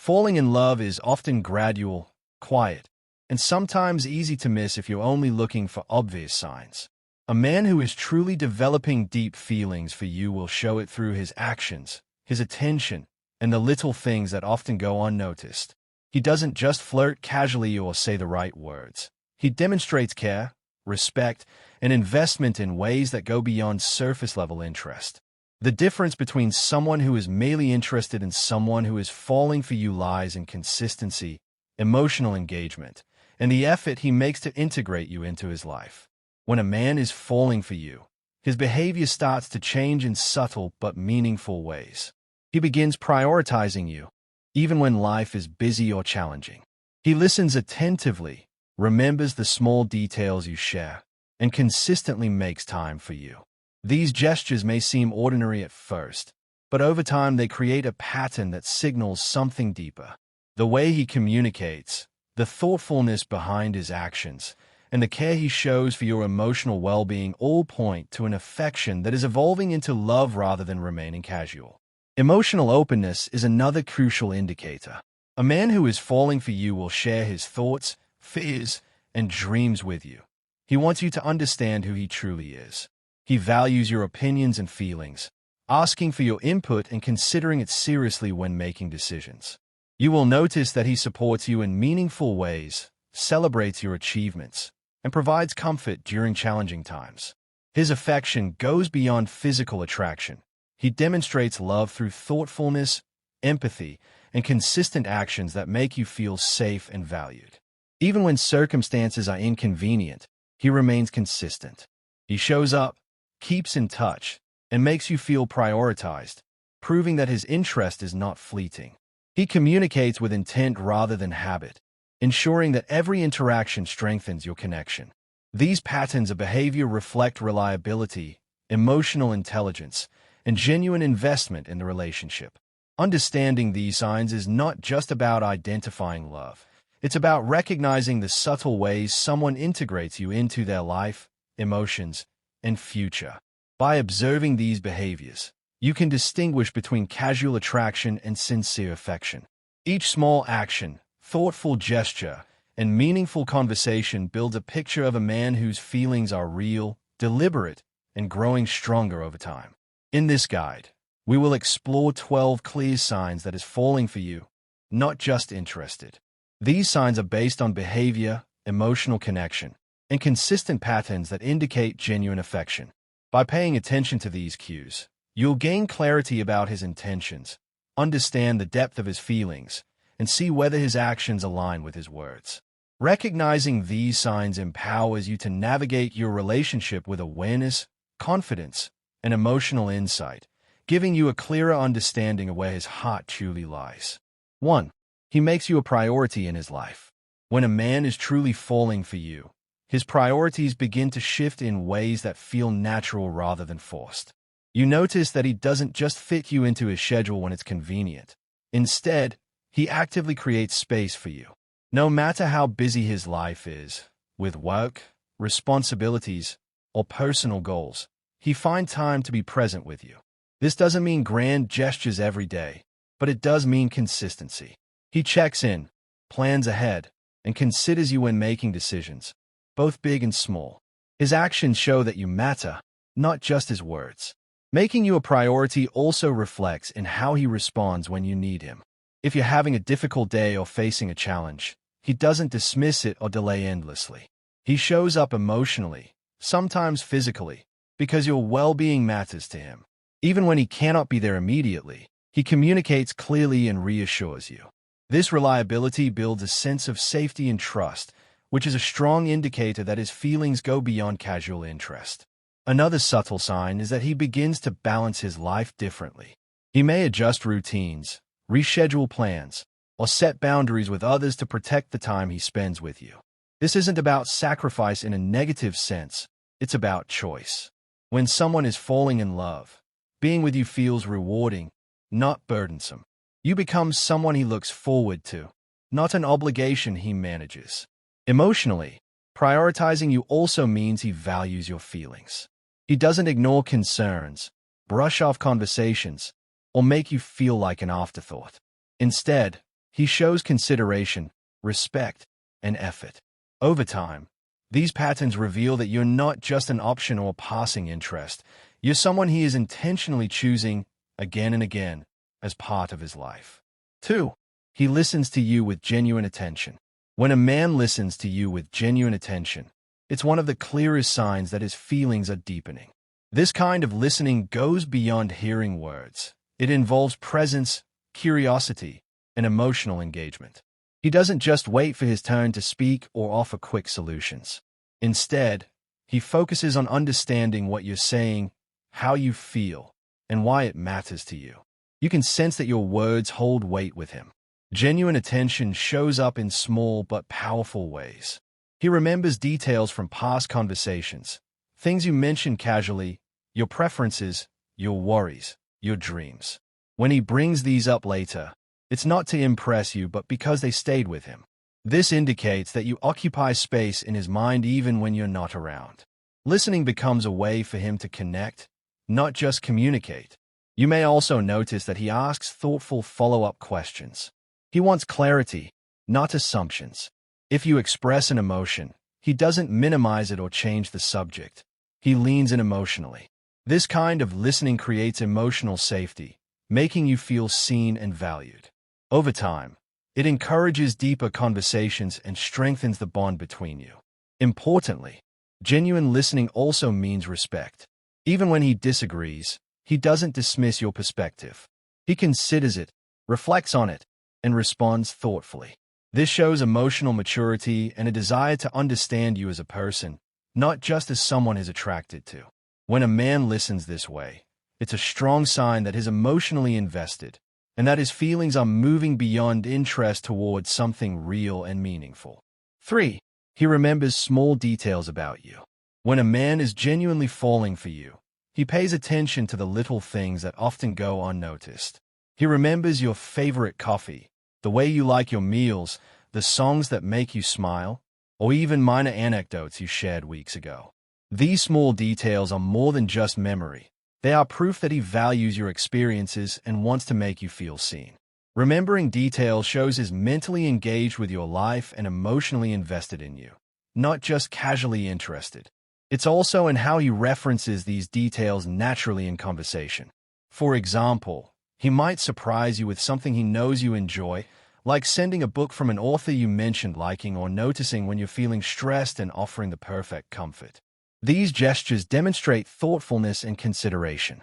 Falling in love is often gradual, quiet, and sometimes easy to miss if you're only looking for obvious signs. A man who is truly developing deep feelings for you will show it through his actions, his attention, and the little things that often go unnoticed. He doesn't just flirt casually or say the right words. He demonstrates care, respect, and investment in ways that go beyond surface-level interest. The difference between someone who is merely interested and someone who is falling for you lies in consistency, emotional engagement, and the effort he makes to integrate you into his life. When a man is falling for you, his behavior starts to change in subtle but meaningful ways. He begins prioritizing you, even when life is busy or challenging. He listens attentively, remembers the small details you share, and consistently makes time for you. These gestures may seem ordinary at first, but over time they create a pattern that signals something deeper. The way he communicates, the thoughtfulness behind his actions, and the care he shows for your emotional well-being all point to an affection that is evolving into love rather than remaining casual. Emotional openness is another crucial indicator. A man who is falling for you will share his thoughts, fears, and dreams with you. He wants you to understand who he truly is. He values your opinions and feelings, asking for your input and considering it seriously when making decisions. You will notice that he supports you in meaningful ways, celebrates your achievements, and provides comfort during challenging times. His affection goes beyond physical attraction. He demonstrates love through thoughtfulness, empathy, and consistent actions that make you feel safe and valued. Even when circumstances are inconvenient, he remains consistent. He shows up, keeps in touch, and makes you feel prioritized, proving that his interest is not fleeting. He communicates with intent rather than habit, ensuring that every interaction strengthens your connection. These patterns of behavior reflect reliability, emotional intelligence, and genuine investment in the relationship. Understanding these signs is not just about identifying love. It's about recognizing the subtle ways someone integrates you into their life, emotions, and future. By observing these behaviors, you can distinguish between casual attraction and sincere affection. Each small action, thoughtful gesture, and meaningful conversation builds a picture of a man whose feelings are real, deliberate, and growing stronger over time. In this guide, we will explore 12 clear signs that is falling for you, not just interested. These signs are based on behavior, emotional connection, and consistent patterns that indicate genuine affection. By paying attention to these cues, you'll gain clarity about his intentions, understand the depth of his feelings, and see whether his actions align with his words. Recognizing these signs empowers you to navigate your relationship with awareness, confidence, and emotional insight, giving you a clearer understanding of where his heart truly lies. 1. He makes you a priority in his life. When a man is truly falling for you, his priorities begin to shift in ways that feel natural rather than forced. You notice that he doesn't just fit you into his schedule when it's convenient. Instead, he actively creates space for you. No matter how busy his life is, with work, responsibilities, or personal goals, he finds time to be present with you. This doesn't mean grand gestures every day, but it does mean consistency. He checks in, plans ahead, and considers you when making decisions, both big and small. His actions show that you matter, not just his words. Making you a priority also reflects in how he responds when you need him. If you're having a difficult day or facing a challenge, he doesn't dismiss it or delay endlessly. He shows up emotionally, sometimes physically, because your well-being matters to him. Even when he cannot be there immediately, he communicates clearly and reassures you. This reliability builds a sense of safety and trust, which is a strong indicator that his feelings go beyond casual interest. Another subtle sign is that he begins to balance his life differently. He may adjust routines, reschedule plans, or set boundaries with others to protect the time he spends with you. This isn't about sacrifice in a negative sense, it's about choice. When someone is falling in love, being with you feels rewarding, not burdensome. You become someone he looks forward to, not an obligation he manages. Emotionally, prioritizing you also means he values your feelings. He doesn't ignore concerns, brush off conversations, or make you feel like an afterthought. Instead, he shows consideration, respect, and effort. Over time, these patterns reveal that you're not just an option or passing interest. You're someone he is intentionally choosing again and again as part of his life. 2. He listens to you with genuine attention. When a man listens to you with genuine attention, it's one of the clearest signs that his feelings are deepening. This kind of listening goes beyond hearing words. It involves presence, curiosity, and emotional engagement. He doesn't just wait for his turn to speak or offer quick solutions. Instead, he focuses on understanding what you're saying, how you feel, and why it matters to you. You can sense that your words hold weight with him. Genuine attention shows up in small but powerful ways. He remembers details from past conversations, things you mentioned casually, your preferences, your worries, your dreams. When he brings these up later, it's not to impress you but because they stayed with him. This indicates that you occupy space in his mind even when you're not around. Listening becomes a way for him to connect, not just communicate. You may also notice that he asks thoughtful follow-up questions. He wants clarity, not assumptions. If you express an emotion, he doesn't minimize it or change the subject. He leans in emotionally. This kind of listening creates emotional safety, making you feel seen and valued. Over time, it encourages deeper conversations and strengthens the bond between you. Importantly, genuine listening also means respect. Even when he disagrees, he doesn't dismiss your perspective. He considers it, reflects on it, and responds thoughtfully. This shows emotional maturity and a desire to understand you as a person, not just as someone he's attracted to. When a man listens this way, it's a strong sign that he's emotionally invested and that his feelings are moving beyond interest towards something real and meaningful. 3. He remembers small details about you. When a man is genuinely falling for you, he pays attention to the little things that often go unnoticed. He remembers your favorite coffee, the way you like your meals, the songs that make you smile, or even minor anecdotes you shared weeks ago. These small details are more than just memory. They are proof that he values your experiences and wants to make you feel seen. Remembering details shows he's mentally engaged with your life and emotionally invested in you, not just casually interested. It's also in how he references these details naturally in conversation. For example, he might surprise you with something he knows you enjoy, like sending a book from an author you mentioned liking or noticing when you're feeling stressed and offering the perfect comfort. These gestures demonstrate thoughtfulness and consideration.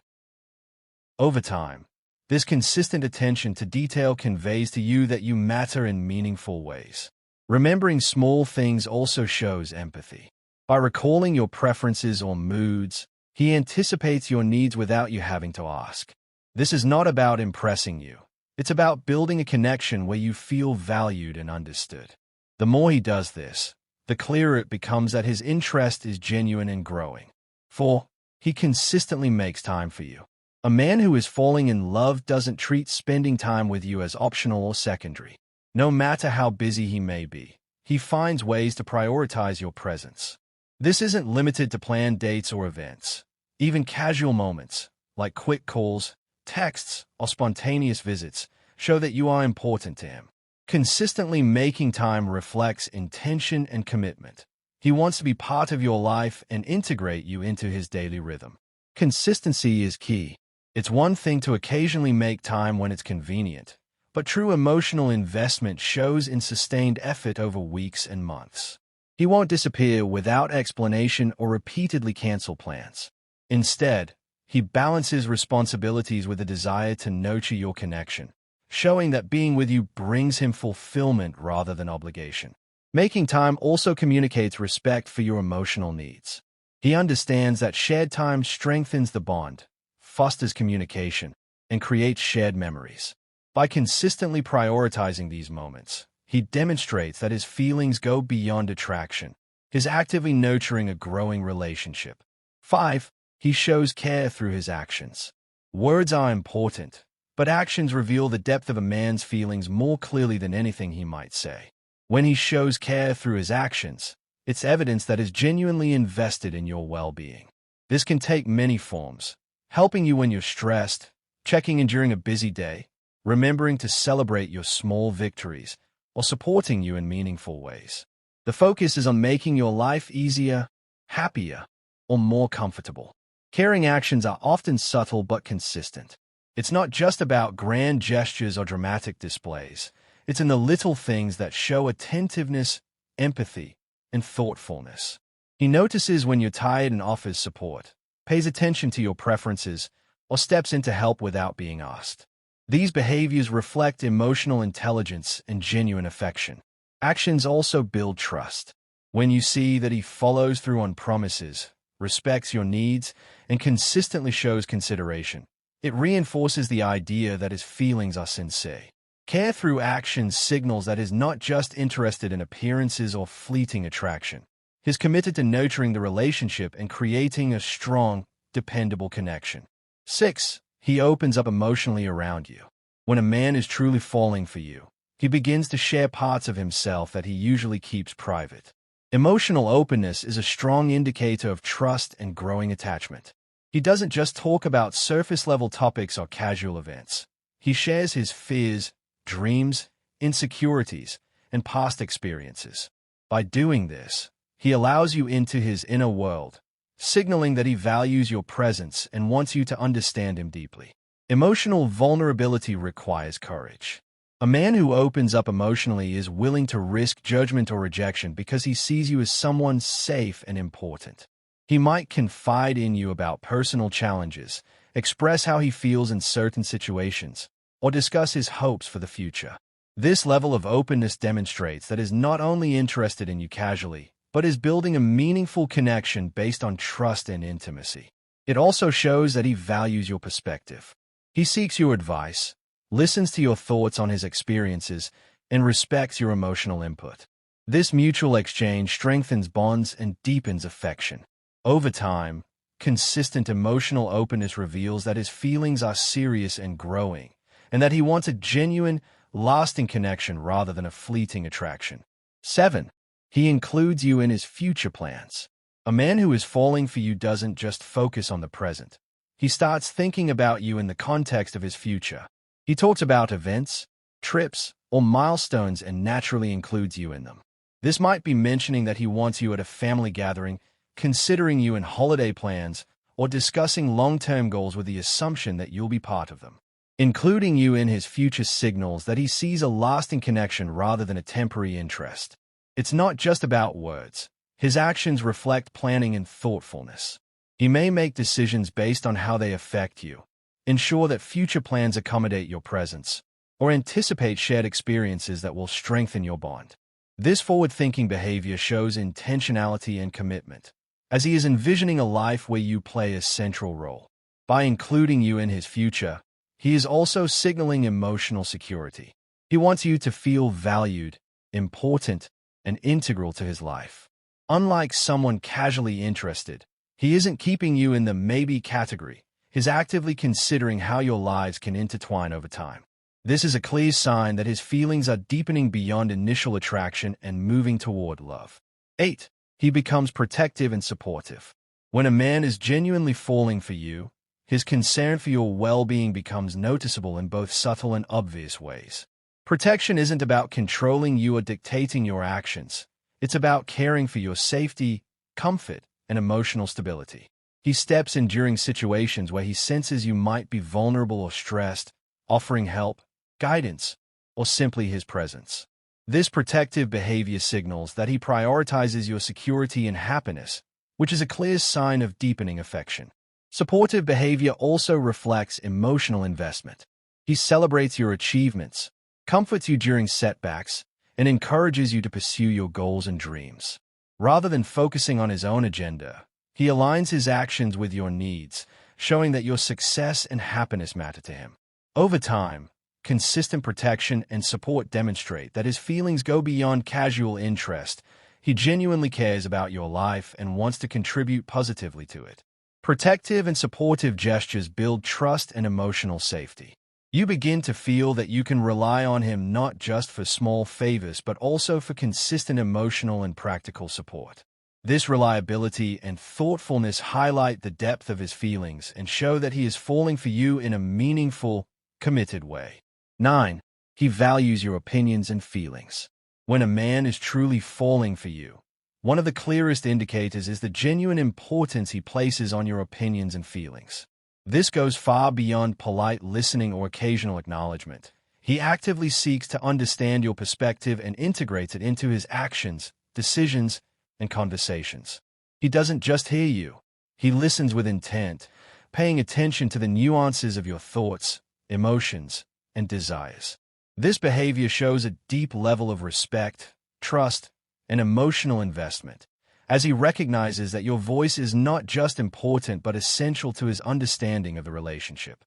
Over time, this consistent attention to detail conveys to you that you matter in meaningful ways. Remembering small things also shows empathy. By recalling your preferences or moods, he anticipates your needs without you having to ask. This is not about impressing you. It's about building a connection where you feel valued and understood. The more he does this, the clearer it becomes that his interest is genuine and growing. 4. He consistently makes time for you. A man who is falling in love doesn't treat spending time with you as optional or secondary. No matter how busy he may be, he finds ways to prioritize your presence. This isn't limited to planned dates or events. Even casual moments, like quick calls, texts, or spontaneous visits, show that you are important to him. Consistently making time reflects intention and commitment. He wants to be part of your life and integrate you into his daily rhythm. Consistency is key. It's one thing to occasionally make time when it's convenient, but true emotional investment shows in sustained effort over weeks and months. He won't disappear without explanation or repeatedly cancel plans. Instead, he balances responsibilities with a desire to nurture your connection, showing that being with you brings him fulfillment rather than obligation. Making time also communicates respect for your emotional needs. He understands that shared time strengthens the bond, fosters communication, and creates shared memories. By consistently prioritizing these moments, he demonstrates that his feelings go beyond attraction. He's actively nurturing a growing relationship. 5. He shows care through his actions. Words are important, but actions reveal the depth of a man's feelings more clearly than anything he might say. When he shows care through his actions, it's evidence that he's genuinely invested in your well-being. This can take many forms: helping you when you're stressed, checking in during a busy day, remembering to celebrate your small victories, or supporting you in meaningful ways. The focus is on making your life easier, happier, or more comfortable. Caring actions are often subtle but consistent. It's not just about grand gestures or dramatic displays. It's in the little things that show attentiveness, empathy, and thoughtfulness. He notices when you're tired and offers support, pays attention to your preferences, or steps in to help without being asked. These behaviors reflect emotional intelligence and genuine affection. Actions also build trust. When you see that he follows through on promises, respects your needs, and consistently shows consideration, it reinforces the idea that his feelings are sincere. Care through actions signals that he's not just interested in appearances or fleeting attraction. He's committed to nurturing the relationship and creating a strong, dependable connection. 6. He opens up emotionally around you. When a man is truly falling for you, he begins to share parts of himself that he usually keeps private. Emotional openness is a strong indicator of trust and growing attachment. He doesn't just talk about surface-level topics or casual events. He shares his fears, dreams, insecurities, and past experiences. By doing this, he allows you into his inner world, signaling that he values your presence and wants you to understand him deeply. Emotional vulnerability requires courage. A man who opens up emotionally is willing to risk judgment or rejection because he sees you as someone safe and important. He might confide in you about personal challenges, express how he feels in certain situations, or discuss his hopes for the future. This level of openness demonstrates that he is not only interested in you casually, but is building a meaningful connection based on trust and intimacy. It also shows that he values your perspective. He seeks your advice, listens to your thoughts on his experiences, and respects your emotional input. This mutual exchange strengthens bonds and deepens affection. Over time, consistent emotional openness reveals that his feelings are serious and growing, and that he wants a genuine, lasting connection rather than a fleeting attraction. 7. He includes you in his future plans. A man who is falling for you doesn't just focus on the present. He starts thinking about you in the context of his future. He talks about events, trips, or milestones and naturally includes you in them. This might be mentioning that he wants you at a family gathering, considering you in holiday plans, or discussing long-term goals with the assumption that you'll be part of them. Including you in his future signals that he sees a lasting connection rather than a temporary interest. It's not just about words. His actions reflect planning and thoughtfulness. He may make decisions based on how they affect you, ensure that future plans accommodate your presence, or anticipate shared experiences that will strengthen your bond. This forward-thinking behavior shows intentionality and commitment, as he is envisioning a life where you play a central role. By including you in his future, he is also signaling emotional security. He wants you to feel valued, important, and integral to his life. Unlike someone casually interested, he isn't keeping you in the maybe category. He's actively considering how your lives can intertwine over time. This is a clear sign that his feelings are deepening beyond initial attraction and moving toward love. 8. He becomes protective and supportive. When a man is genuinely falling for you, his concern for your well-being becomes noticeable in both subtle and obvious ways. Protection isn't about controlling you or dictating your actions. It's about caring for your safety, comfort, and emotional stability. He steps in during situations where he senses you might be vulnerable or stressed, offering help, guidance, or simply his presence. This protective behavior signals that he prioritizes your security and happiness, which is a clear sign of deepening affection. Supportive behavior also reflects emotional investment. He celebrates your achievements, comforts you during setbacks, and encourages you to pursue your goals and dreams. Rather than focusing on his own agenda, he aligns his actions with your needs, showing that your success and happiness matter to him. Over time, consistent protection and support demonstrate that his feelings go beyond casual interest. He genuinely cares about your life and wants to contribute positively to it. Protective and supportive gestures build trust and emotional safety. You begin to feel that you can rely on him not just for small favors but also for consistent emotional and practical support. This reliability and thoughtfulness highlight the depth of his feelings and show that he is falling for you in a meaningful, committed way. 9. He values your opinions and feelings. When a man is truly falling for you, one of the clearest indicators is the genuine importance he places on your opinions and feelings. This goes far beyond polite listening or occasional acknowledgement. He actively seeks to understand your perspective and integrates it into his actions, decisions, and conversations. He doesn't just hear you. He listens with intent, paying attention to the nuances of your thoughts, emotions, and desires. This behavior shows a deep level of respect, trust, and emotional investment, as he recognizes that your voice is not just important but essential to his understanding of the relationship.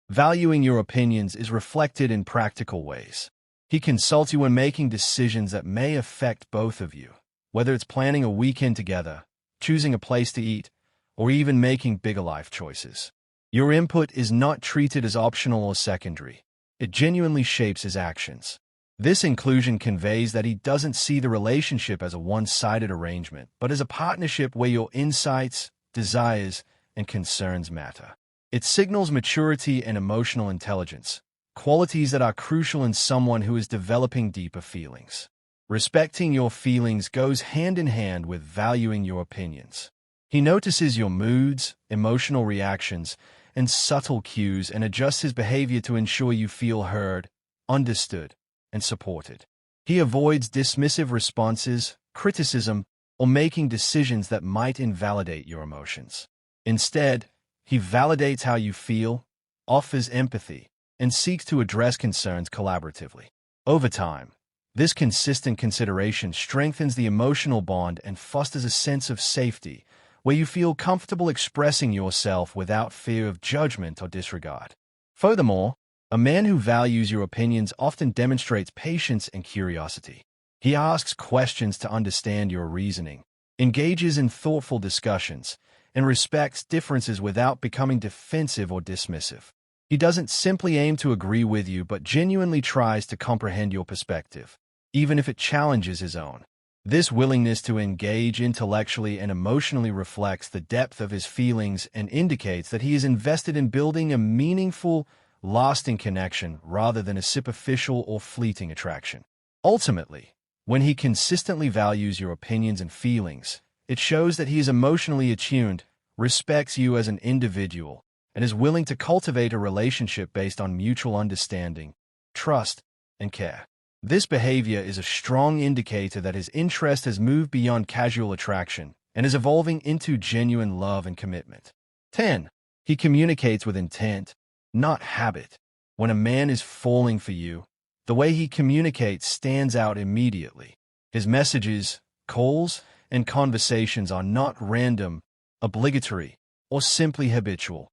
Valuing your opinions is reflected in practical ways. He consults you when making decisions that may affect both of you, whether it's planning a weekend together, choosing a place to eat, or even making bigger life choices. Your input is not treated as optional or secondary. It genuinely shapes his actions. This inclusion conveys that he doesn't see the relationship as a one-sided arrangement, but as a partnership where your insights, desires, and concerns matter. It signals maturity and emotional intelligence, qualities that are crucial in someone who is developing deeper feelings. Respecting your feelings goes hand in hand with valuing your opinions. He notices your moods, emotional reactions, and subtle cues and adjusts his behavior to ensure you feel heard, understood, and supported. He avoids dismissive responses, criticism, or making decisions that might invalidate your emotions. Instead, he validates how you feel, offers empathy, and seeks to address concerns collaboratively. Over time, this consistent consideration strengthens the emotional bond and fosters a sense of safety, where you feel comfortable expressing yourself without fear of judgment or disregard. Furthermore, a man who values your opinions often demonstrates patience and curiosity. He asks questions to understand your reasoning, engages in thoughtful discussions, and respects differences without becoming defensive or dismissive. He doesn't simply aim to agree with you, but genuinely tries to comprehend your perspective, even if it challenges his own. This willingness to engage intellectually and emotionally reflects the depth of his feelings and indicates that he is invested in building a meaningful, lasting connection rather than a superficial or fleeting attraction. Ultimately, when he consistently values your opinions and feelings, it shows that he is emotionally attuned, respects you as an individual, and is willing to cultivate a relationship based on mutual understanding, trust, and care. This behavior is a strong indicator that his interest has moved beyond casual attraction and is evolving into genuine love and commitment. 10. He communicates with intent, not habit. When a man is falling for you, the way he communicates stands out immediately. His messages, calls, and conversations are not random, obligatory, or simply habitual.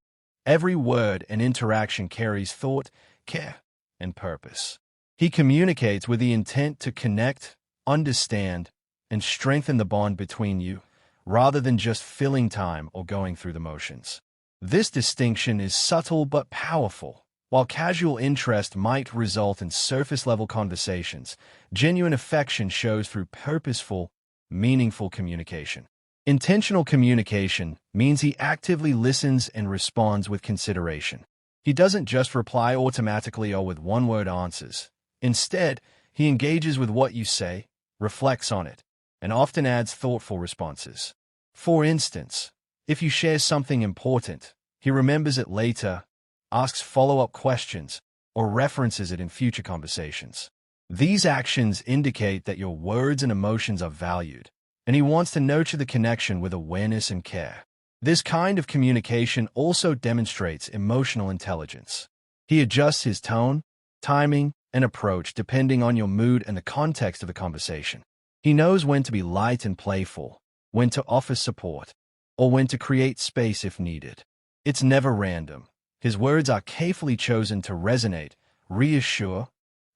Every word and interaction carries thought, care, and purpose. He communicates with the intent to connect, understand, and strengthen the bond between you, rather than just filling time or going through the motions. This distinction is subtle but powerful. While casual interest might result in surface-level conversations, genuine affection shows through purposeful, meaningful communication. Intentional communication means he actively listens and responds with consideration. He doesn't just reply automatically or with one-word answers. Instead, he engages with what you say, reflects on it, and often adds thoughtful responses. For instance, if you share something important, he remembers it later, asks follow-up questions, or references it in future conversations. These actions indicate that your words and emotions are valued, and he wants to nurture the connection with awareness and care. This kind of communication also demonstrates emotional intelligence. He adjusts his tone, timing, and approach depending on your mood and the context of the conversation. He knows when to be light and playful, when to offer support, or when to create space if needed. It's never random. His words are carefully chosen to resonate, reassure,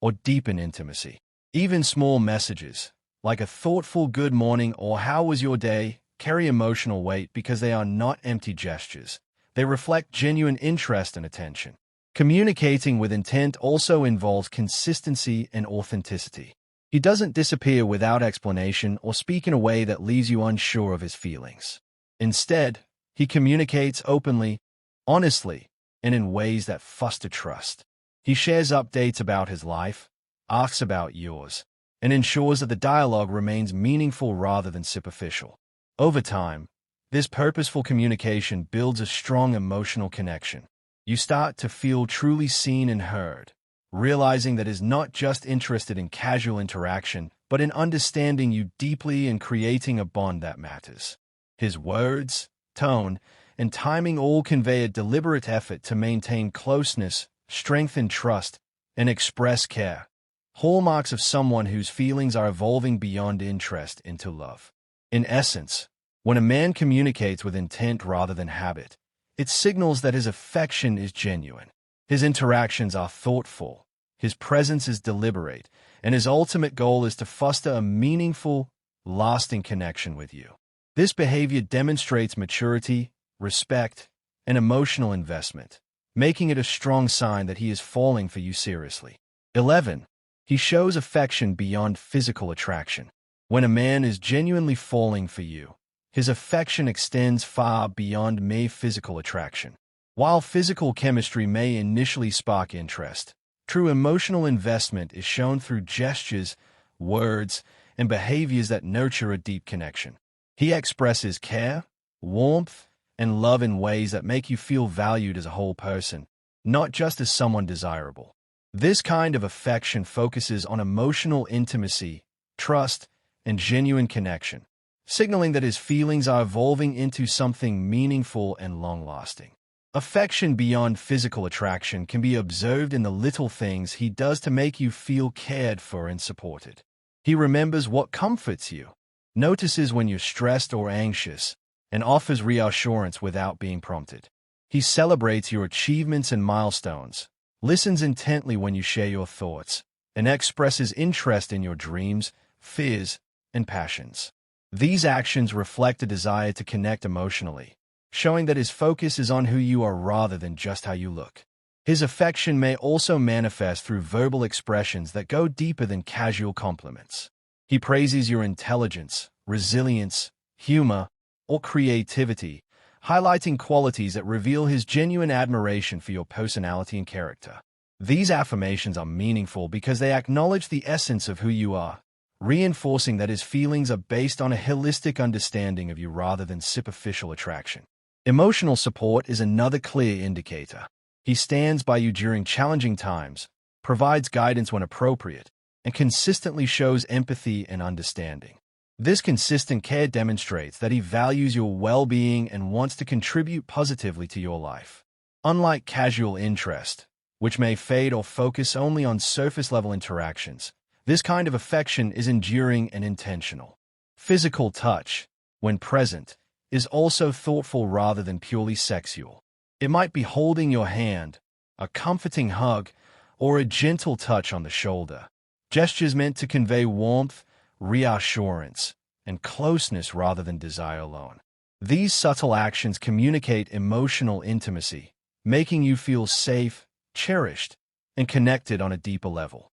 or deepen intimacy. Even small messages, like a thoughtful good morning or how was your day, carry emotional weight because they are not empty gestures. They reflect genuine interest and attention. Communicating with intent also involves consistency and authenticity. He doesn't disappear without explanation or speak in a way that leaves you unsure of his feelings. Instead, he communicates openly, honestly, and in ways that foster trust. He shares updates about his life, asks about yours, and ensures that the dialogue remains meaningful rather than superficial. Over time, this purposeful communication builds a strong emotional connection. You start to feel truly seen and heard, realizing that is not just interested in casual interaction, but in understanding you deeply and creating a bond that matters. His words, tone, and timing all convey a deliberate effort to maintain closeness, strengthen trust, and express care. Hallmarks of someone whose feelings are evolving beyond interest into love. In essence, when a man communicates with intent rather than habit, it signals that his affection is genuine. His interactions are thoughtful, his presence is deliberate, and his ultimate goal is to foster a meaningful, lasting connection with you. This behavior demonstrates maturity, respect, and emotional investment, making it a strong sign that he is falling for you seriously. 11. He shows affection beyond physical attraction. When a man is genuinely falling for you, his affection extends far beyond mere physical attraction. While physical chemistry may initially spark interest, true emotional investment is shown through gestures, words, and behaviors that nurture a deep connection. He expresses care, warmth, and love in ways that make you feel valued as a whole person, not just as someone desirable. This kind of affection focuses on emotional intimacy, trust, and genuine connection, signaling that his feelings are evolving into something meaningful and long-lasting. Affection beyond physical attraction can be observed in the little things he does to make you feel cared for and supported. He remembers what comforts you, notices when you're stressed or anxious, and offers reassurance without being prompted. He celebrates your achievements and milestones, listens intently when you share your thoughts, and expresses interest in your dreams, fears, and passions. These actions reflect a desire to connect emotionally, showing that his focus is on who you are rather than just how you look. His affection may also manifest through verbal expressions that go deeper than casual compliments. He praises your intelligence, resilience, humor, or creativity, highlighting qualities that reveal his genuine admiration for your personality and character. These affirmations are meaningful because they acknowledge the essence of who you are, reinforcing that his feelings are based on a holistic understanding of you rather than superficial attraction. Emotional support is another clear indicator. He stands by you during challenging times, provides guidance when appropriate, and consistently shows empathy and understanding. This consistent care demonstrates that he values your well-being and wants to contribute positively to your life. Unlike casual interest, which may fade or focus only on surface-level interactions, this kind of affection is enduring and intentional. Physical touch, when present, is also thoughtful rather than purely sexual. It might be holding your hand, a comforting hug, or a gentle touch on the shoulder. Gestures meant to convey warmth, reassurance, and closeness rather than desire alone. These subtle actions communicate emotional intimacy, making you feel safe, cherished, and connected on a deeper level.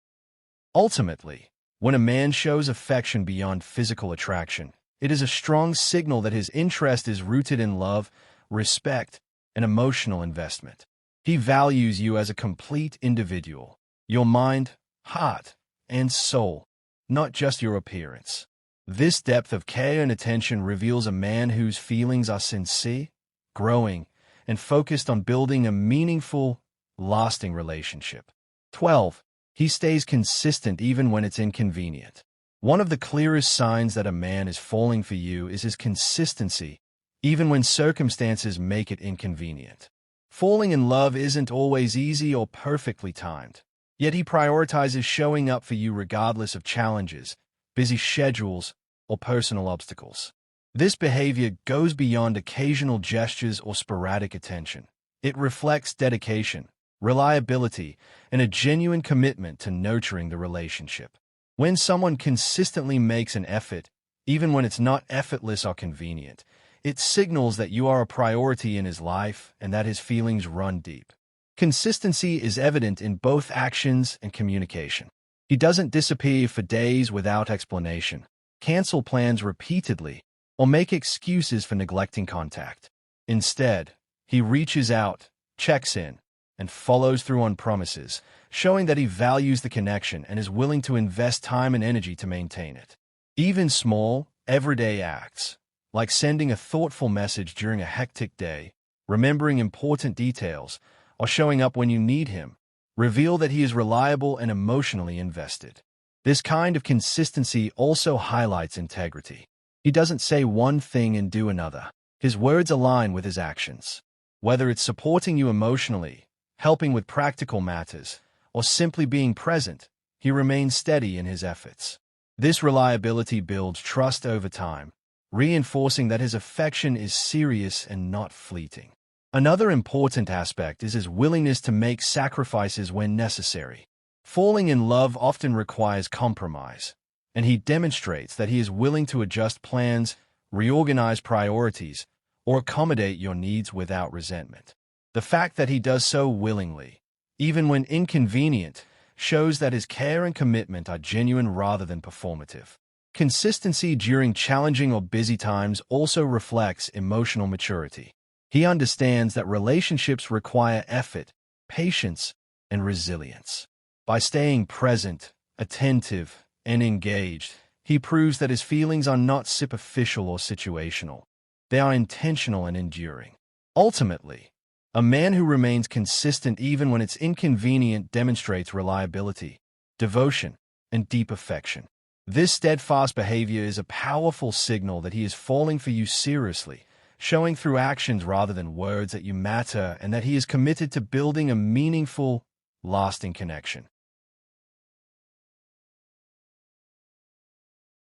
Ultimately, when a man shows affection beyond physical attraction, it is a strong signal that his interest is rooted in love, respect, and emotional investment. He values you as a complete individual, your mind, heart, and soul, not just your appearance. This depth of care and attention reveals a man whose feelings are sincere, growing, and focused on building a meaningful, lasting relationship. 12. He stays consistent even when it's inconvenient. One of the clearest signs that a man is falling for you is his consistency, even when circumstances make it inconvenient. Falling in love isn't always easy or perfectly timed, yet he prioritizes showing up for you regardless of challenges, busy schedules, or personal obstacles. This behavior goes beyond occasional gestures or sporadic attention. It reflects dedication, reliability, and a genuine commitment to nurturing the relationship. When someone consistently makes an effort, even when it's not effortless or convenient, it signals that you are a priority in his life and that his feelings run deep. Consistency is evident in both actions and communication. He doesn't disappear for days without explanation, cancel plans repeatedly, or make excuses for neglecting contact. Instead, he reaches out, checks in, and follows through on promises, showing that he values the connection and is willing to invest time and energy to maintain it. Even small, everyday acts, like sending a thoughtful message during a hectic day, remembering important details, or showing up when you need him, reveal that he is reliable and emotionally invested. This kind of consistency also highlights integrity. He doesn't say one thing and do another. His words align with his actions. Whether it's supporting you emotionally, helping with practical matters, or simply being present, he remains steady in his efforts. This reliability builds trust over time, reinforcing that his affection is serious and not fleeting. Another important aspect is his willingness to make sacrifices when necessary. Falling in love often requires compromise, and he demonstrates that he is willing to adjust plans, reorganize priorities, or accommodate your needs without resentment. The fact that he does so willingly, even when inconvenient, shows that his care and commitment are genuine rather than performative. Consistency during challenging or busy times also reflects emotional maturity. He understands that relationships require effort, patience, and resilience. By staying present, attentive, and engaged, he proves that his feelings are not superficial or situational. They are intentional and enduring. Ultimately, a man who remains consistent even when it's inconvenient demonstrates reliability, devotion, and deep affection. This steadfast behavior is a powerful signal that he is falling for you seriously, showing through actions rather than words that you matter and that he is committed to building a meaningful, lasting connection.